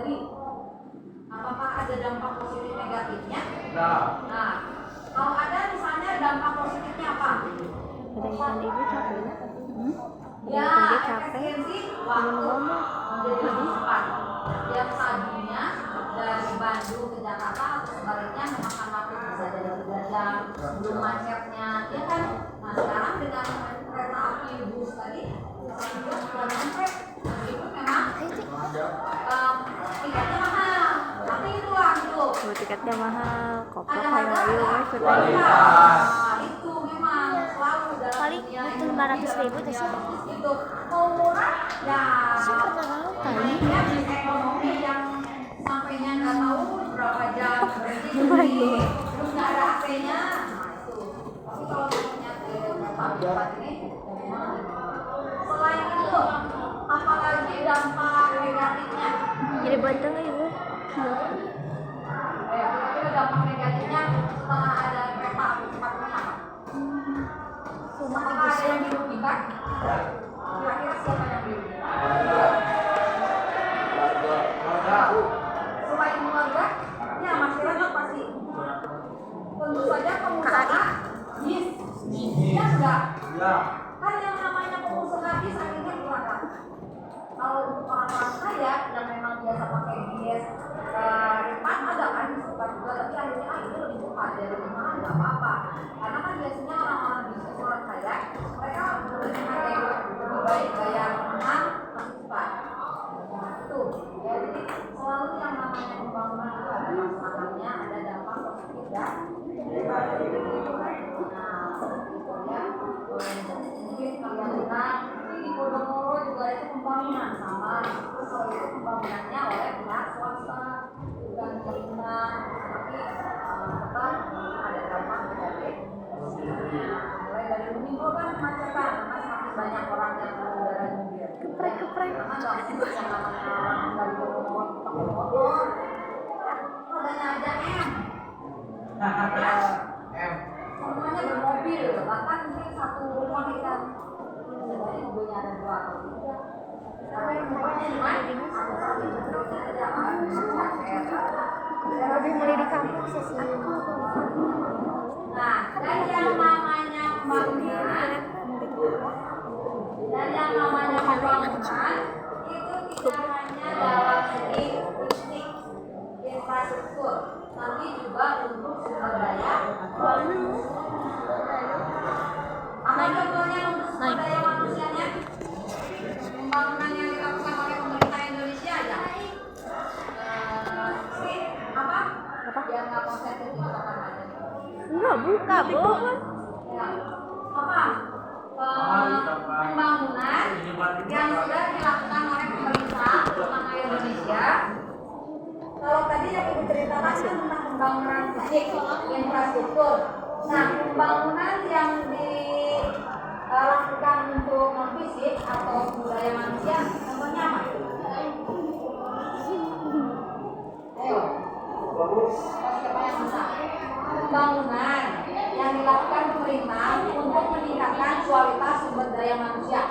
tadi, apakah ada dampak positif negatifnya? Nah, kalau ada misalnya dampak positifnya apa? Ada ikan ibu capek ya? Ya, capek. efisiensi waktu menjadi lebih cepat. Yang tadinya dari Bandung ke Jakarta atau sebaliknya memakan waktu bisa dari 3 jam, belum macetnya, ya kan? Nah sekarang dengan kereta api bus tadi, sudah nyampe. Itu memang tiketnya mahal, tapi itulah itu. Tiketnya mahal, koplok Ada kayak harga, ayo ada sudah. kualitas. Itu memang selalu dalam Paling dunia butuh ini 500.000 tuh sih. itu mau murah ya Pernah tahu ekonomi yang sampainya nggak tahu berapa jam berhenti terus nggak ada AC-nya. Nah itu tapi kalau misalnya ke tempat ini selain itu apalagi dampak negatifnya jadi banteng ibu. kira-kira dampak negatifnya setelah ada kereta api cepat ini apa? Apakah ada yang dirugikan? Kira-kira siapa yang dirugikan? Selain keluarga, ya masyarakat pasti. Tentu saja pengusaha bis, ya enggak? Kan yang namanya pengusaha bis akhirnya gimana? Kalau untuk orang-orang kaya yang memang biasa pakai bis, cepat ada kan cepat juga, tapi akhirnya itu lebih cepat ya lebih mahal nggak apa-apa. Karena kan biasanya orang-orang bisnis orang kaya mereka lebih baik bayar mahal tapi cepat. Itu ya jadi selalu yang namanya pembangunan itu ada masalahnya, ada dampak positif ya. Nah itu ya mungkin kalian lihat di Podomoro juga itu pembangunan sama terus kalau itu pembangunannya oleh pihak swasta bukan pemerintah tapi tetap ada dampak negatif mulai dari menimbulkan kemacetan karena semakin banyak orang yang mengendarai mobil karena nggak mungkin yang namanya orang dari Podomoro pakai motor rodanya aja semuanya bermobil bahkan mungkin satu rumah kita mobilnya ada 2 atau 3 tapi rumahnya Lebih mulai di kampung sih. nah dari yang namanya pembangunan itu tidak hanya dalam segi fisik infrastruktur tapi juga untuk sumber daya apa contohnya untuk sumber daya manusianya pembangunan yang dilakukan oleh pemerintah Indonesia aja apa? Biar nggak konsentrasi di tempat aja Enggak, buka, Bu. ya. Apa? Pembangunan yang sudah dilakukan oleh pemerintah terutama Indonesia. Kalau tadi yang Ibu ceritakan kan tentang pembangunan fisik infrastruktur. Nah, pembangunan yang dilakukan untuk non fisik atau sumber daya manusia, contohnya apa? Ayo. Siapa yang bisa? Pembangunan yang dilakukan pemerintah untuk meningkatkan kualitas sumber daya manusia.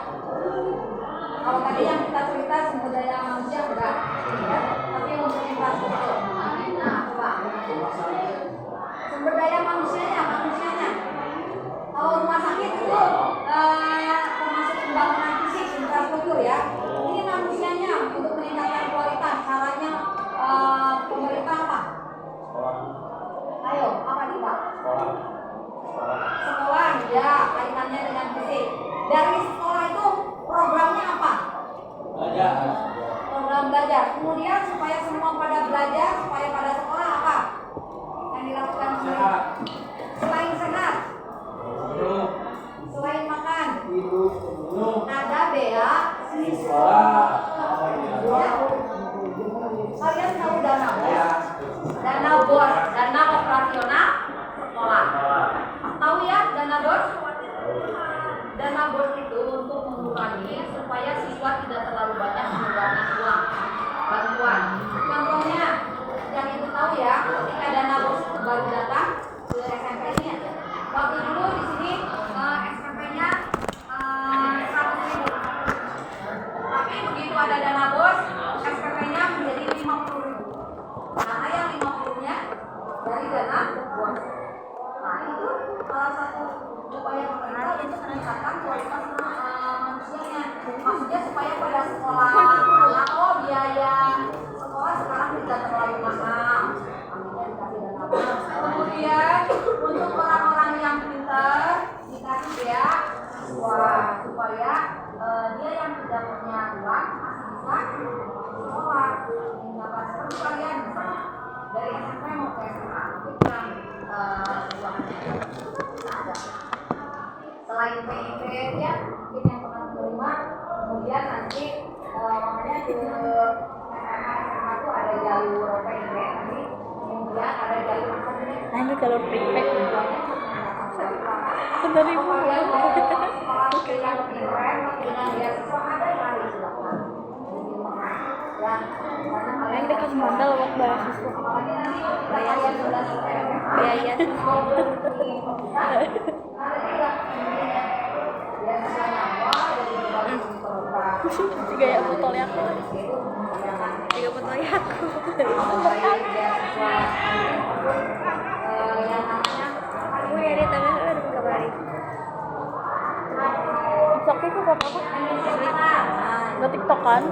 Kalau tadi yang kita cerita sumber daya manusia enggak, ya, tapi untuk infrastruktur. Nah, coba. Sumber daya manusianya. Kalau rumah sakit itu termasuk pembangunan fisik infrastruktur ya. Ini manusianya untuk meningkatkan kualitas. Caranya pemerintah apa? Ayo, apa nih Pak? Sekolah, ya, kaitannya dengan fisik. Dari sekolah itu programnya apa? Program belajar. Kemudian supaya semua pada belajar, supaya pada sekolah apa? Yang dilakukan selain sehat, selain makan, ada beasiswa. Ya. Kalian tahu dana bos, dana operasional sekolah. Tahu ya dana bos? Dana bos itu untuk mengurangi supaya siswa tidak terlalu banyak mengeluarkan uang bantuan. Contohnya yang Ibu tahu ya, ketika dana bos itu baru datang ke SMP ini ya. Waktu dulu di sini SMP-nya 100.000. Tapi begitu ada dana bos, SPP-nya menjadi 50.000. sekolah, biaya sekolah sekarang tidak terlalu mahal. Kemudian untuk orang-orang yang pintar dikasih beasiswa supaya dia yang tidak punya uang masih bisa sekolah. Hingga pas kalian misalnya dari SMP mau ke SMA itu kan uangnya ada. Selain PIP ya mungkin yang pernah menerima, kemudian nanti makanya ke SMA itu ada jalur PIP nanti, kemudian ada jalur Ini kalau prepek dari yang dekat modal buat beasiswa biaya gaya foto aku tiga foto aku aku ya di tangan ada kabari TikTok itu gak apa-apa nggak TikTok kan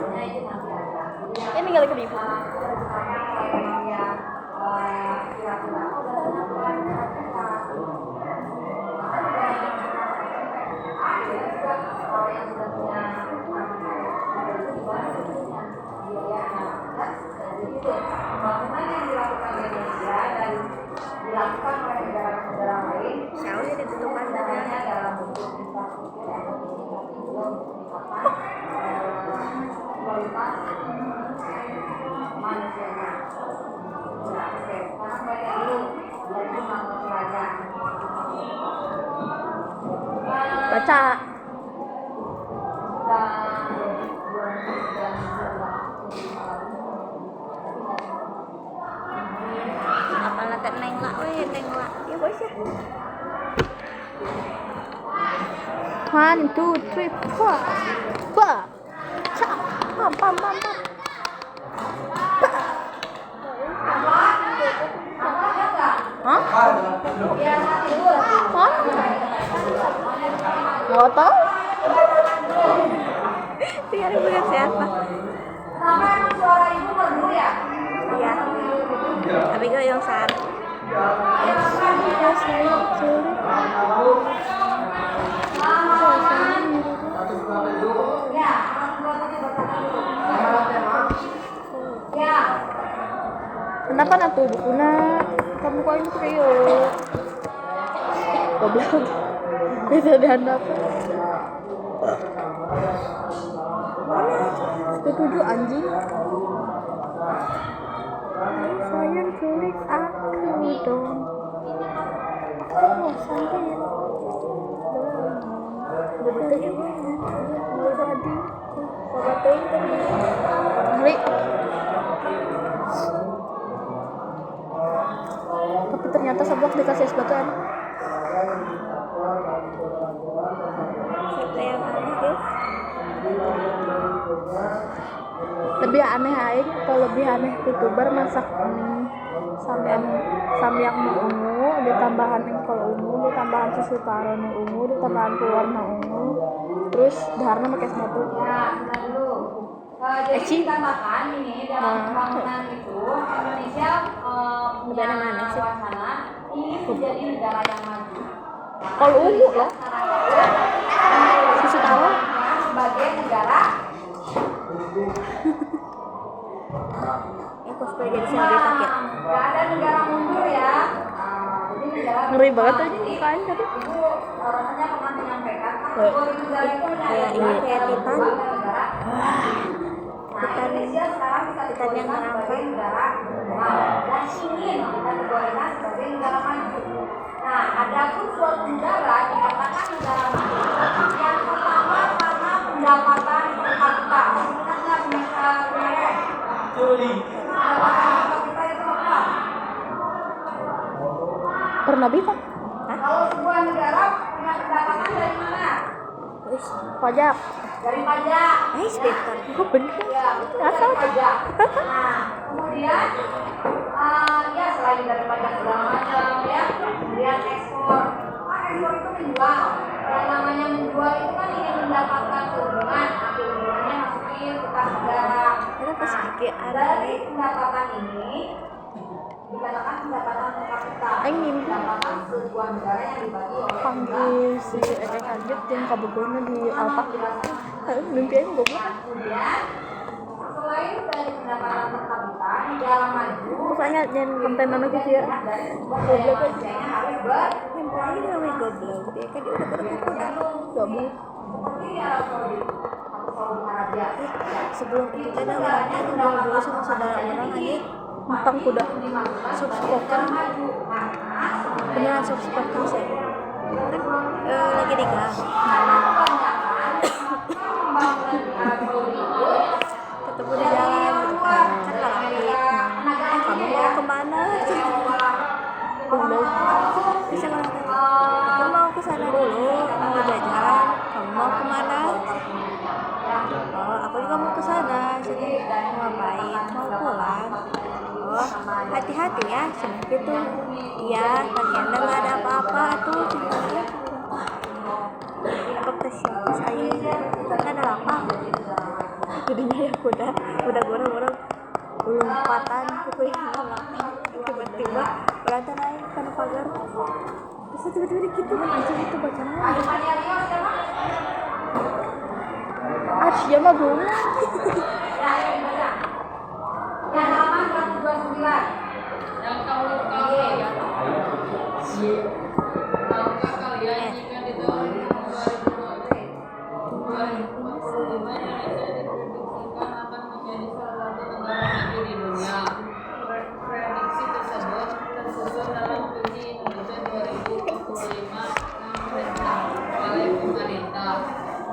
ini tinggal ke ibu pembangunan yang dilakukan di Indonesia dan dilakukan oleh negara-negara lain jauh ya ditentukan sebenarnya dalam bentuk infrastruktur yang meningkatkan kualitas manusianya. Ya, oke. Sekarang baca dulu dari Mama Raja. baca apa latar nengla nengla ya bos ya 1 2 3 4 cha pam pam pam pam hah? Hah? Nggak tahu. Tiara bukan siapa? Kenapa emang suara ibu merdu ya? Iya. Tapi gue yang sar. Kenapa nanti bukunya? Kamu kok ini serius? Goblok. Bisa dihandap. Setuju anjing. Saya culik aku dong. Oh, sampai ya. Betul juga. Jadi, sobatin ngeri. Tapi ternyata seblak dikasih es batu enak. Yang aneh guys. Lebih aneh aja atau lebih aneh youtuber masak samyang ungu ditambahan engkol ungu ditambahan susu taro ungu ditambahan pewarna ungu terus daharnya pakai sepatu jadi ditambahkan ini dalam pembangunan itu Indonesia punya wacana ingin menjadi negara yang maju. kalau ungu loh susu taro sebagai negara cosplay jadi selebritas ya nggak ada negara mundur ya. Jadi negara ngeri banget aja mukanya tadi ibu rasanya pernah menyampaikan kategori negara itu kayak ini kayak titan negara. Nah, Indonesia sekarang kita kategorikan sebagai negara dan ingin dikategorikan sebagai negara maju. Nah, ada pun suatu negara dikatakan negara maju yang pertama karena pendapatan per kapita. Kita nggak punya kita itu apa? pernah bisa Kalau sebuah negara punya pendapatan dari mana? pajak Dari pajak. sebentar oh bener Ya, asal dari pajak. Nah, kemudian ya selain dari pajak segala macam ya, kemudian ekspor. Ekspor itu menjual. Yang namanya menjual itu kan ingin mendapatkan keuntungan. Nah, keuntungannya masukin kita Dari pendapatan ini dikatakan pendapatan per kapita. Pendapatan sebuah negara yang dibagi oleh panggil si Eka kaget yang kabegona di Alpak. Mimpi aing goblok. Kemudian selain dari pendapatan per kapita, negara maju Pokoknya jangan konten anak gitu ya. goblok aja harus ber Mimpi aing namanya goblok. Dia kan dia udah berkuda. Goblok. seperti di Arab Saudi atau Saudi Arabia. Sebelum itu kan orang ngobrol dulu sama saudara orang aja tentang kuda soft spoken beneran soft spoken sih lagi di gang ketemu di jalan kan laki kamu mau kemana udah bisa ngomong aku mau ke sana dulu mau jajan kamu mau kemana oh aku juga mau ke sana mau ngapain mau pulang oh hati-hati ya cuma gitu iya bagian nggak ada apa-apa tuh apa siapa saya kan ada lapang jadinya ya udah goreng lompatan pokoknya lapang tiba-tiba berada naik karena pagar terus tiba-tiba gitu aja itu bacaan Arsya mah belum Yang halaman 129. Yang tahukah kalian? Tahukah kalian jika di tahun 2045 Indonesia diprediksikan akan menjadi salah satu negara maju di dunia. Prediksi tersebut tersusun dalam Visi Indonesia 2045 oleh pemerintah.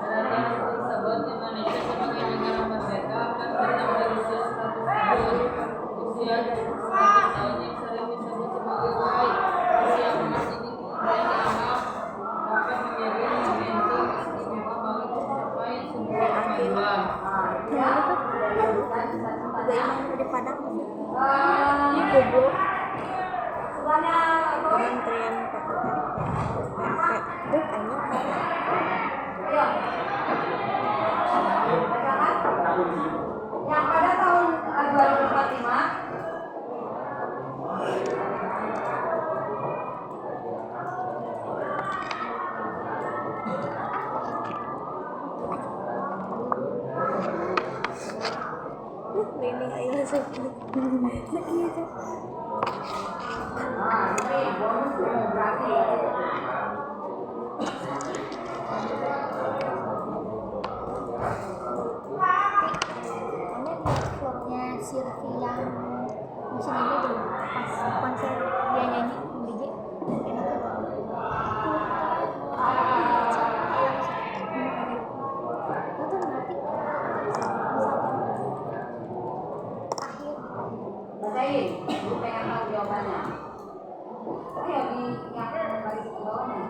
Dalam tahun tersebut, Indonesia sebagai negara merdeka akan bertambah usia 100 tahun. Usia 100 tahun yang sering disebut sebagai Y, usia emas ini dianggap dapat menjadi momentum istimewa bagi mencapai sebuah kemajuan. juga emang di Padang Ini goblok sebenarnya Kementerian PPR deh kayaknya ayo. Yang pada tahun 2045 ini aja sakit aja ini bonus demografi. vlognya Sylvie yang musim ini dulu pas konser dia nyanyi DJ nonton berarti akhir Bacain, pengen tahu jawabannya. Ayo diingatkan kembali ke bawahnya.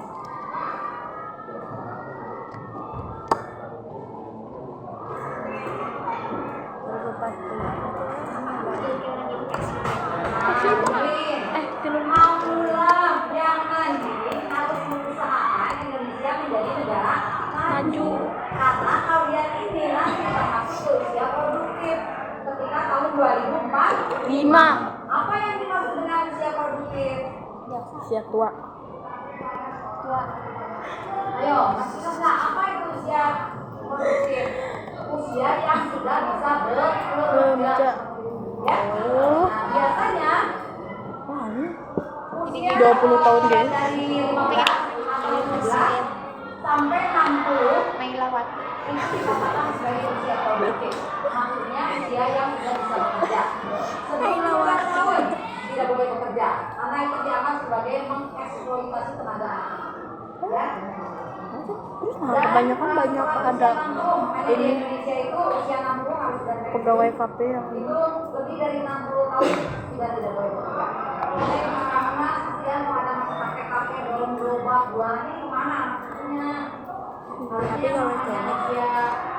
Maulah yang nanti harus mengusahakan Indonesia menjadi negara maju. Karena kalian ini nanti masuk ke usia produktif ketika tahun 2045. Apa yang dimaksud dengan usia produktif? usia tua tua Ayo, masih enggak apa itu usia produktif? Usia yang sudah bisa bekerja. Ya. oh Nah, biasanya wah ini usia 20 tahun deh. dari 15 sampai 60 Mailawati itu dikatakan sebagai usia produktif. Maksudnya usia yang sudah bisa bekerja. Sebelum 15 tahun tidak boleh bekerja karena itu dianggap sebagai mengeksploitasi tenaga. Ya. terus nah kebanyakan banyak ada ini Indonesia itu usia 60 harus sudah pegawai KP yang ini itu lebih dari 60 tahun sudah tidak boleh bekerja. Karena yang karena kalian mau ada masa pakai KP dalam gerobak buahnya kemana maksudnya? tapi gawe kenek Ya,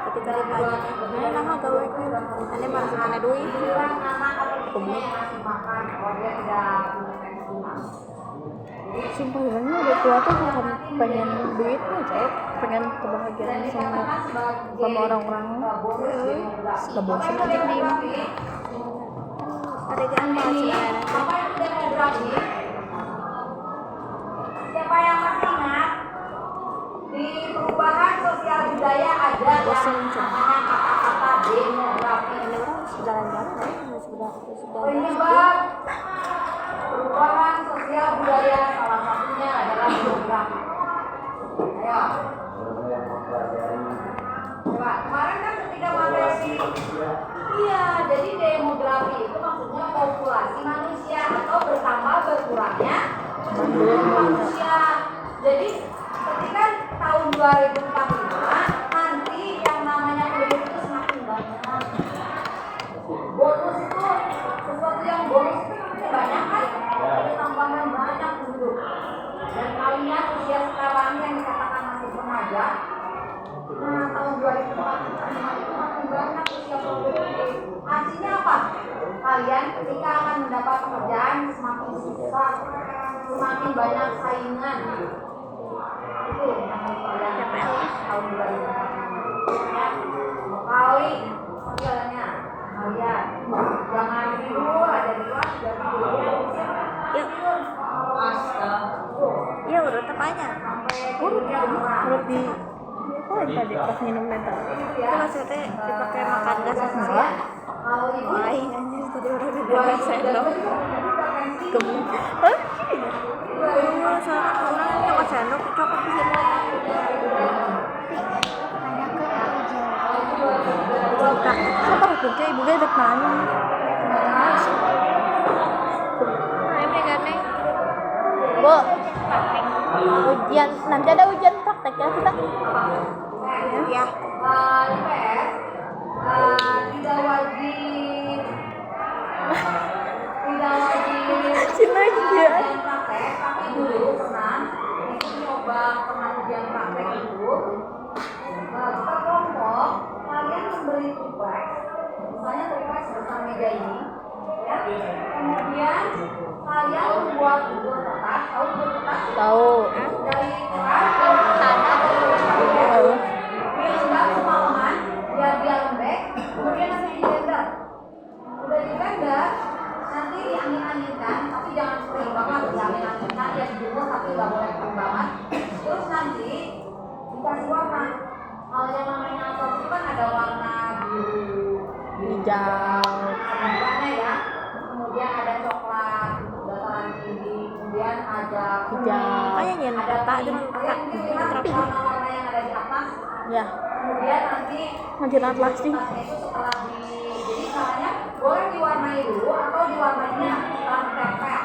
ketika ditanya mana nama gawe kenek ane marah mana duit kurang anak atau ibunya yang ngasih makan kalau dia tidak punya pensiunan. Sumpah bilangnya udah tua tuh bukan pengen duitnya, cewek pengen kebahagiaan sama orang-orang. Gak bosan aja nih. Ada gambar sebenarnya. Apa itu demografi? Siapa yang masih ingat? Di perubahan sosial budaya ada yang namanya kata-kata demografi. Ini orang jalan-jalan ya, sudah Penyebab perubahan sosial budaya salah satunya adalah demografi. Ayo. Coba, kemarin kan ketika materi, iya, jadi demografi itu maksudnya populasi manusia atau bertambah berkurangnya manusia. Jadi ketika tahun 2045 nanti yang namanya penduduk itu semakin banyak. Bonus itu sesuatu yang bonus itu namanya banyak kan? Ada tambahan banyak penduduk. Dan kalian usia sekarang yang dikatakan masih remaja, nah tahun 2045 itu makin banyak usia produktif. Artinya apa? Kalian ketika akan mendapat pekerjaan semakin susah, semakin banyak saingan. Itu yang harus kalian tahun 2045 ya. Kali segalanya kalian jangan tidur aja di kelas, jangan tidur. ya udah tepatnya urut di apa tadi pas minum mental itu maksudnya dipakai makan gas enggak lain anjir tadi orang di dalam sendok kemudian soalnya orang nyoba sendok cokot di sini apa hukumnya ibu gue dek mana ini kan nih bu ujian nanti ada ujian praktek ya kita ya IPS tidak wajib cina aja praktek, tapi dulu pernah ujian praktek itu kita kelompok kalian memberi tugas, misalnya tugas bersama meja ini ya, kemudian kalian membuat buku kertas, tahu buku kertas? tahu Dari keras tanah diendam semalaman biar dia lembek, kemudian nanti diblender. Udah diblender, nanti diangin-anginkan, tapi jangan kering banget, diangin-anginkan, ya dijemur tapi nggak boleh kering banget. Terus nanti dikasih warna. Kalau yang namanya atop itu kan ada warna biru, hijau, warna ya. Kemudian ada coklat, dataran tinggi, kemudian ada hijau kayaknya ada tak dengan kalian mungkin lihat warna-warna yang ada di atas. ya Kemudian nanti lanjut atlas sih kertasnya itu setelah jadi caranya boleh diwarnai dulu atau diwarnainya setelah ditempel.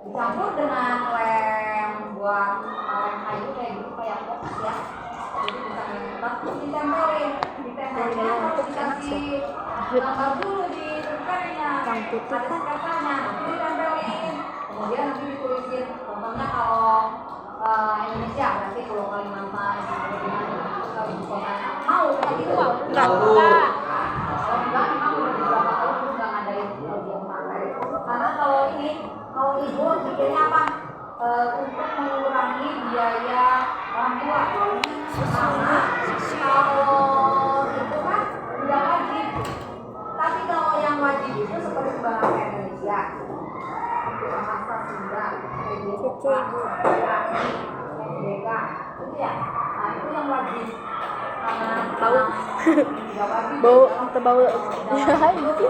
Dicampur dengan lem buat lem kayu kayak gitu kayak box ya. Jadi bisa nempel terus ditempelin. Ditempelnya harus dikasih gambar dulu di tempelnya. yang putih Ada kan sketsanya, nanti ditempelin. Kemudian nanti ditulisin. Contohnya kalau Indonesia berarti Pulau Kalimantan, kalau ibu kotanya mau kayak gitu. enggak Kalau enggak memang udah beberapa tahun terus nggak ngadain ujian praktek. Karena kalau ibu mikirnya apa? Untuk mengurangi biaya orang tua. Karena kalau itu kan udah wajib. Tapi kalau yang wajib itu seperti bahasa Indonesia, bahasa Sunda, SDK, itu ya. Nah itu yang wajib. bau bau terbau ya gitu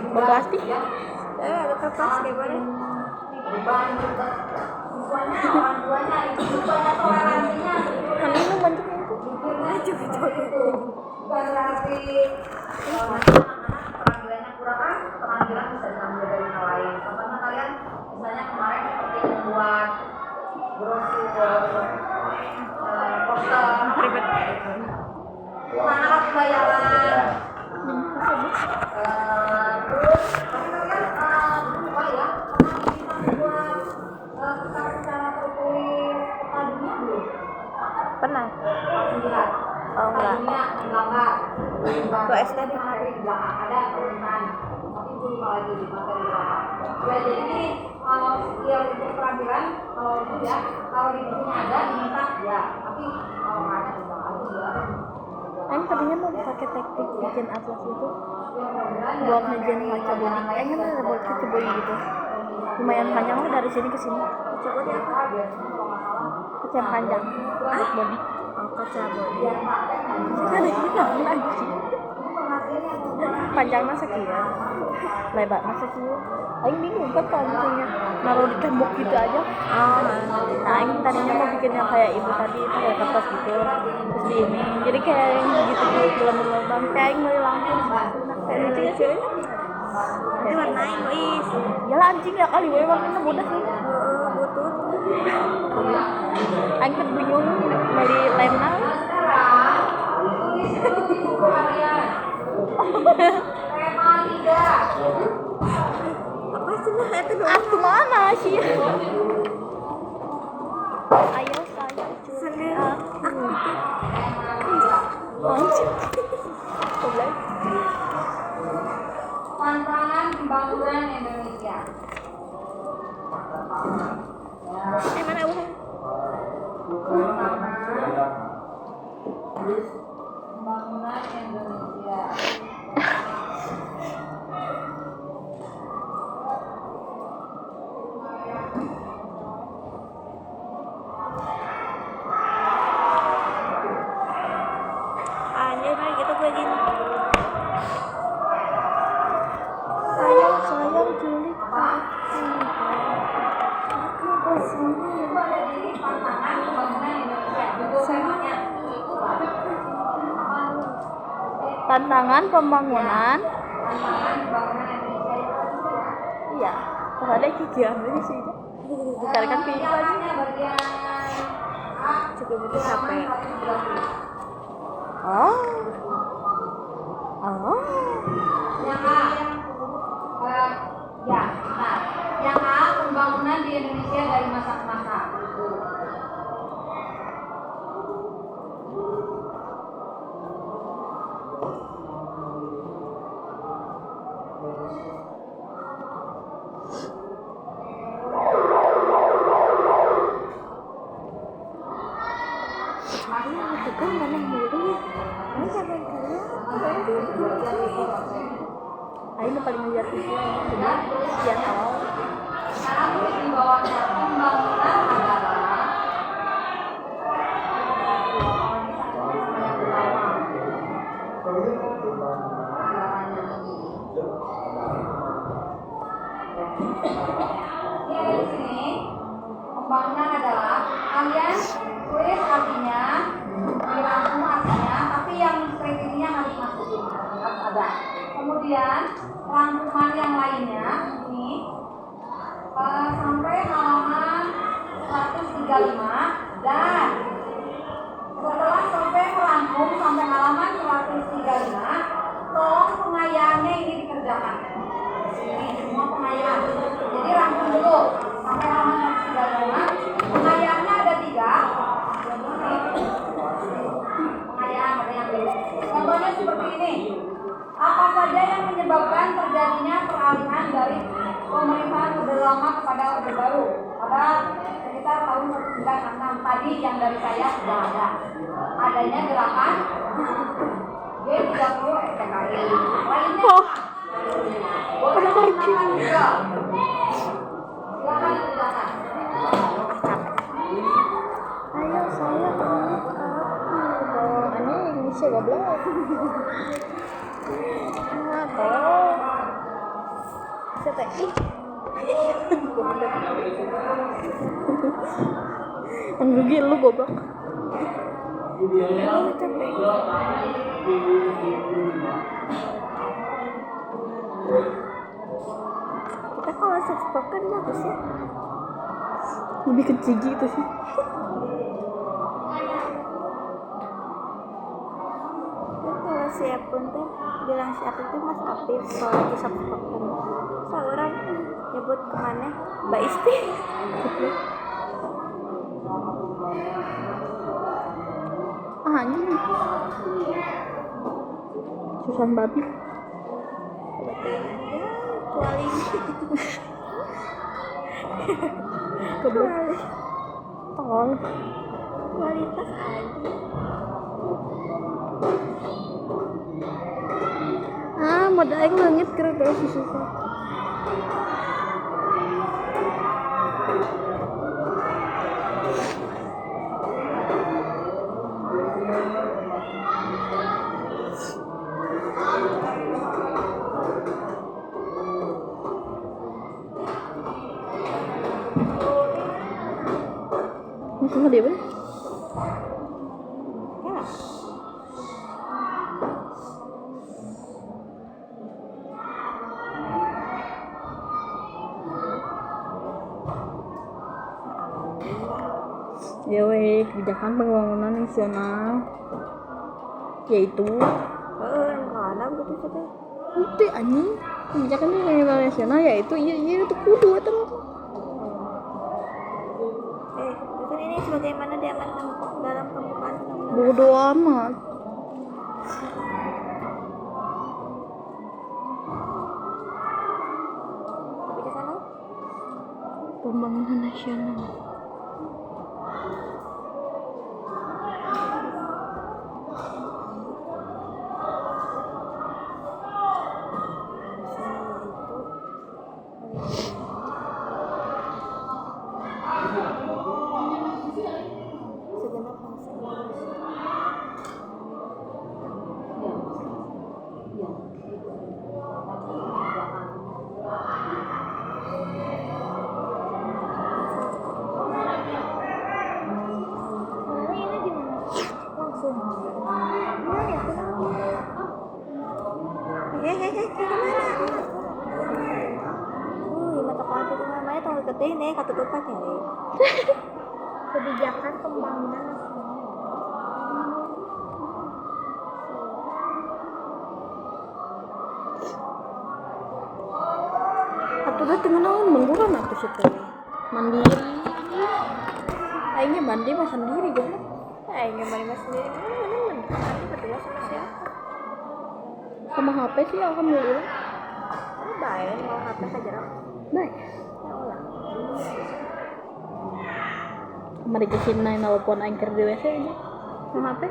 bau plastik ada kertas kayak mana Beban juga siswanya, orang tuanya itu banyak toleransinya. minum banyak itu Bukan berarti nanti anak-anak keterampilannya kurang kan, keterampilan bisa diambil dari hal lain. Contohnya kalian misalnya kemarin seperti membuat brosur, poster, anak pembayaran. Terus tapi kalian lupa ya, pernah bisa membuat kertas secara tertulis peta dunia belum? pernah Lihat. oh enggak Tadinya gambar. Ke SD di belakang ada permintaan. Tapi gue lupa lagi di materi belakang. Ya jadi kalau skill itu keterampilan, kalau itu ya, kalau di bukunya ada diminta ya, tapi kalau nggak ada juga aja ya. Aing tadinya mau pakai teknik bikin atlas itu buat ngejen kaca bodi. Aing kan ada buat kaca bodi gitu. Lumayan panjang lah dari sini ke sini. Kaca bodi apa? Kaca yang panjang. Buat bodi. Oh, kaca bodi. Ada ini lagi. Panjangnya sekian, lebarnya sekian. Aing bingung kan kalau misalnya naruh di tembok gitu aja. Nah, Aing tadinya mau bikin yang kayak ibu tadi itu kayak kertas gitu, terus di ini. Jadi kayak yang gitu lubang-lubang. Kayak Aing beli lampu. Kayak lucu ya sih. Jadi warnain, wis. Yalah anjing ya kali, gue warnanya mudah sih. Butut. Aing kan bingung beli lemna. Tema 3. Apa sih lah itu doang? Aku mana sih? Ayo saya culik aku. Anjing. Boleh. Tantangan pembangunan Indonesia. Mana bukan? Pembangunan Indonesia. Anjir lagi gitu begini. Sayang culik aku. Aku kesini. Itu ada di tantangan pembangunan Indonesia. Judul temanya. Tantangan pembangunan. Tantangan pembangunan Indonesia. Iya. Terus ada kikian di sini. Dicarikan pipa aja. Bagian A. Cukup butuh capek. 111. Oh. Yang A. Ya, nah. Yang A, pembangunan di Indonesia dari masa ke masa. Itu kan mana dulu ya? Ini siapa yang kalian? Ayo paling lihat itu sekian awal. Sekarang di bawahnya pembangunan adalah ini ada di sini. Pembangunan adalah kalian tulis artinya, dirangkum artinya, tapi yang kriteria harus masukin, harus ada. Kemudian rangkuman yang lainnya ini sampai halaman 135 dan setelah sampai merangkum sampai halaman 135 tolong pengayaan ini dikerjakan. Ini semua pengayaan. Jadi rangkum dulu sampai halaman 135. Pengayaannya ada 3. Pengayaan ada yang beda. Contohnya seperti ini. Apa saja yang menyebabkan terjadinya peralihan dari pemerintahan Orde Lama kepada Orde Baru pada sekitar tahun 1966 tadi yang dari saya sudah ada. Adanya gerakan G30 STKI. Lainnya boleh silakan juga. Silakan. Ayo saya tulis aku. Aneh Indonesia goblok. Tolong. Siapa? Yang rugi lu goblok. Kita kalau sexpok kan bagus ya. Lebih kecil gitu sih. Kalau siap pun teh bilang siapa itu Mas Apip soal lagi sexpok kan. Seorang nyebut kemana? Mbak Isti. Anjing. Susan babi. Paling Goblok. Tol. Kualitas aja. Modal aing leungit gara-gara susu. Masih dia bener? Ya weh, kebijakan pembangunan nasional yaitu Mana gitu sih? itu anjing kebijakan pembangunan nasional yaitu iya itu kudu eta mah. Kan ini sebagaimana diamankan dalam pembukaan undang-undang. Bodo amat. Kebijakan apa? Pembangunan nasional. Segenap bangsa Indonesia. Ini gimana? Langsung. Gimana ya? Gimana? Mata kuat itu namanya tahu gede nih katutupan ya. Kebijakan pembangunan nasional. Atuh da teu naon mengguran atuh situ. Mandiri. Aingnya mandi mah sendiri goblok. Aing mah sendiri. Mana berdua sama siapa? Sama HP sih alhamdulillah. Baik, mau HP saja. Baik. Ya Allah. Mari ke sini nelpon aing keur di WC aja. Sama HP.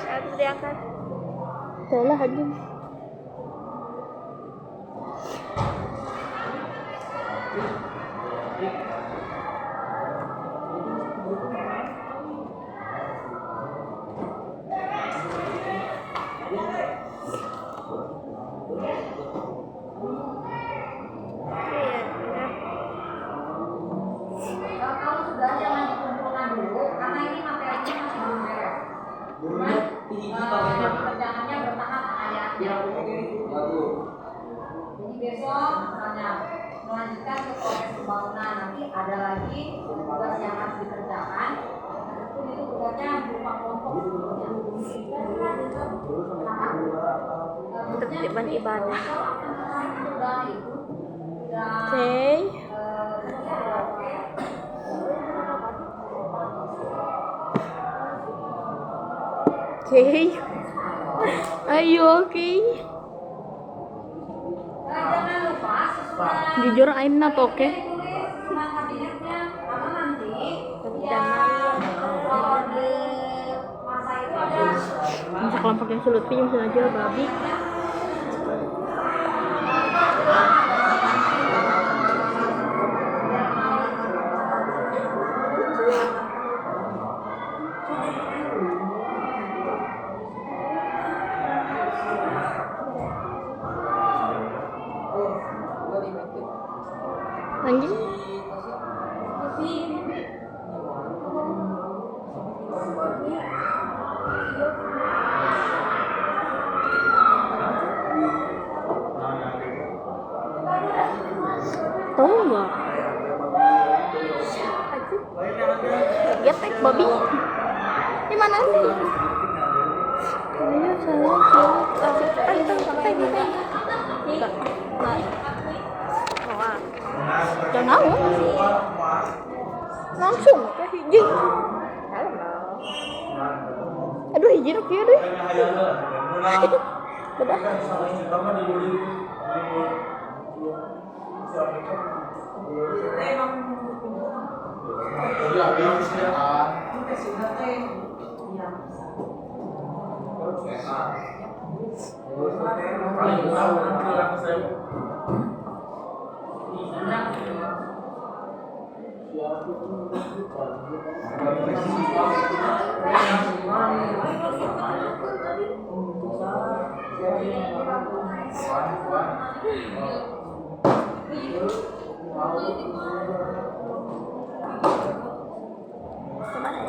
Harus diangkat. Teulah anjing. Kalau sudah jangan dikumpulkan dulu karena ini materinya masih belum beres. Kerjaannya bertahap ayatnya. Jadi besok misalnya melanjutkan ke proses pembangunan, nanti ada lagi tugas yang harus dikerjakan. Itu tugasnya berupa kelompok sebelumnya. Tertiban ibadah. Oke. Oke. Ayo oke. Jangan lupa sesudah Jujur aing na oke. ditulis surat kabinetnya karena nanti kalau di masa itu ada Masa kelompok yang sulut pinjam aja babi. Anjing. Tahu nggak? Getek babi. Di mana sih? Kayaknya Jangan mau. Langsung ke hiji. Aduh hiji oke deh. Udah. Kemana ya?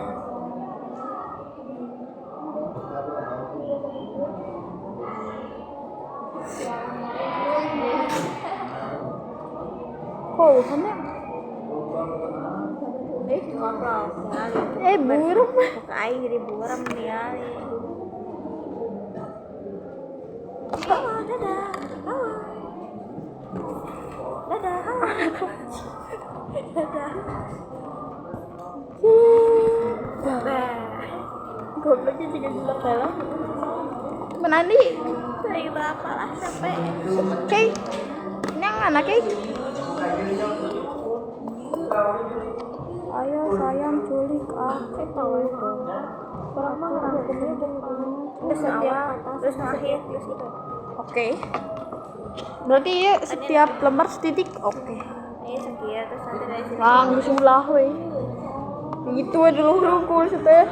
Oh, kan burung buka air jadi buram nih ya. Oh, dadah. Oh. Dadah. Dadah. Gobloknya juga jelek dalam. Menandi. Baik berapa lah sampai. Oke. Nang anak ayo sayang culik tahu itu berapa rangkumnya terus setiap terus akhir terus itu oke. Berarti ya setiap lembar setitik oke. Ini sekian terus nanti dari sini langsung lah we itu dulu rungkul seteh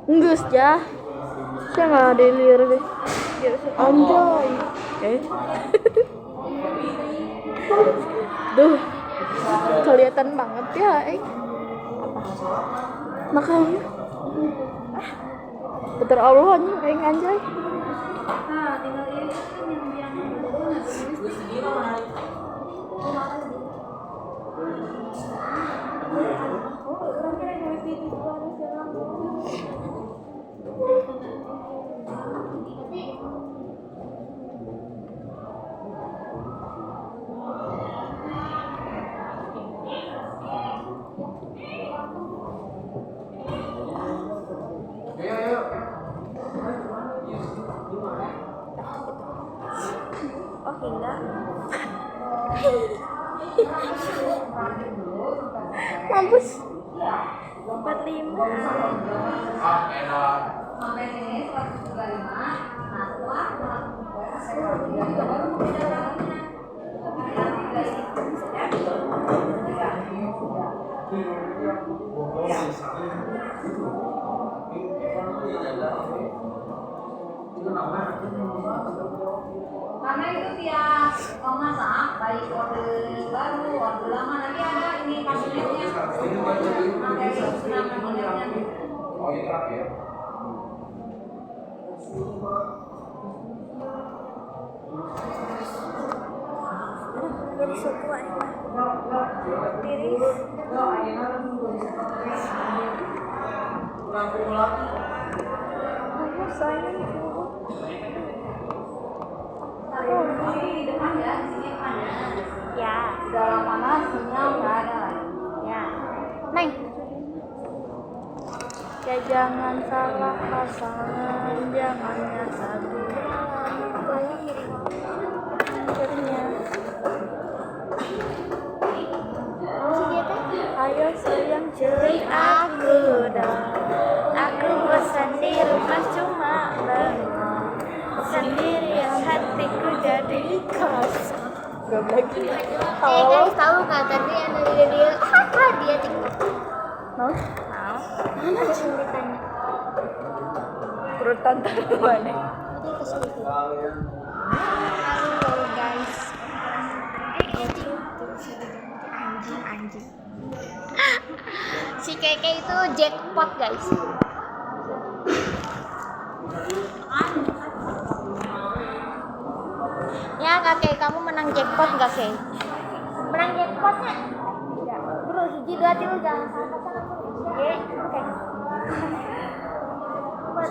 nggus ya saya nggak delir deh anjay duh kelihatan banget ya apa makannya betul Allah anjay Nah, tinggal ini yang oh hingga mampus 45 sampai sini 135. Nah, setelah karena itu tiap memasak baik orde baru, orde lama nanti ada ini kabinetnya materi usulan kabinetnya. Oh ini terakhir. jadi suku tiris aku sayang Ini di depan ya, di sini panas. ya Di dalam panas sinyal nggak ada. ya neng ya jangan salah pasangan jangan nyasar ayo sayang culik aku dah aku bosan di rumah cuma bengong sendirian hatiku jadi kosong goblok guys, tahu nggak tadi ada dia dia TikTok. mau Mana langsung ditanya. perut tonton mana Dia kesulitan. halo guys Anjing. Si Keke itu jackpot guys. Ya kakek kamu menang jackpot gak sih? Menang jackpotnya? Tidak. Bro, hiji dua tilu jangan salah salah. Oke.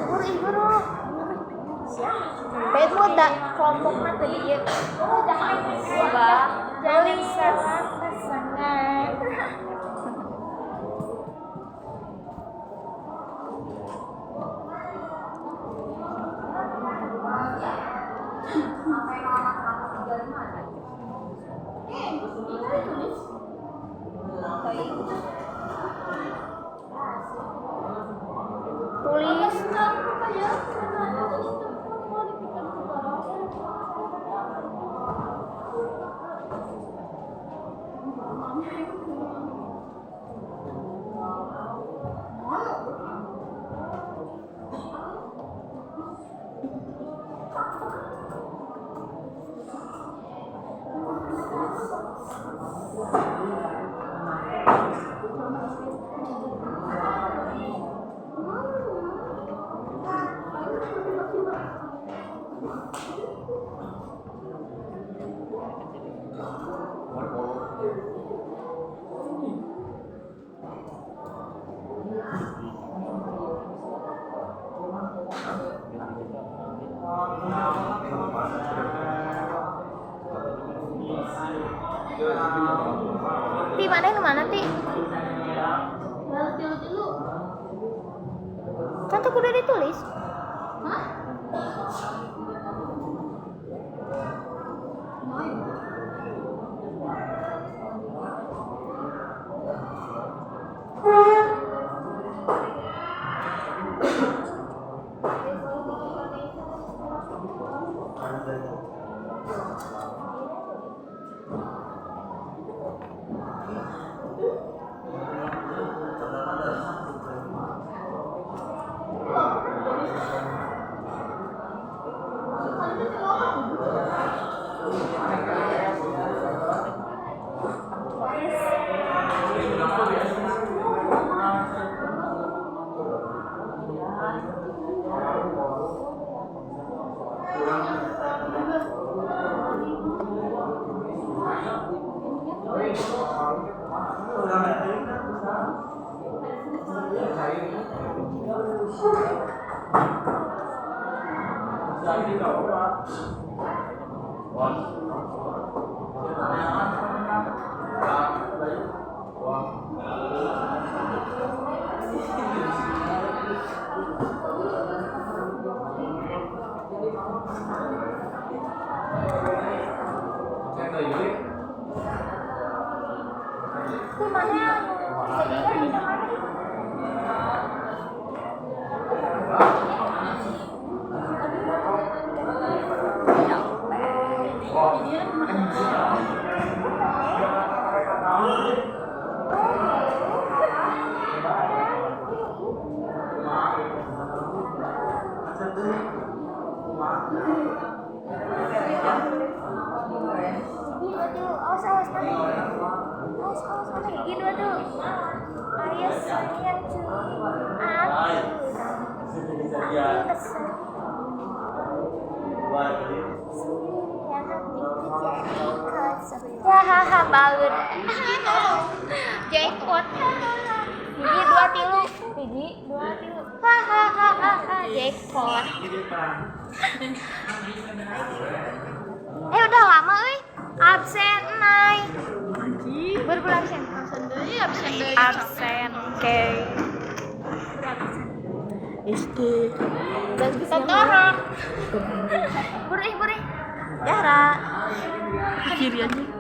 Buru buru. Siap. Baik muda kelompok mata dia. Oh jangan coba. Jangan salah pasangan. Sampai ke 35 ada. Ti mana nu mana ti? Kan tuh udah ditulis. Hah? Ti mana jadinya bisa mati. Awas nanti. Awas nanti. Gitu tuh. Ayo sayang cuy. Hahaha banget. Jackpot. Hiji 2 tilu. Hiji 2 tilu. Hahaha jackpot. Udah lama euy. Absen nai. Berbulan absen. Absen. Oke. SD. Dan kita dorong. Burih. Yara. Kiri aja.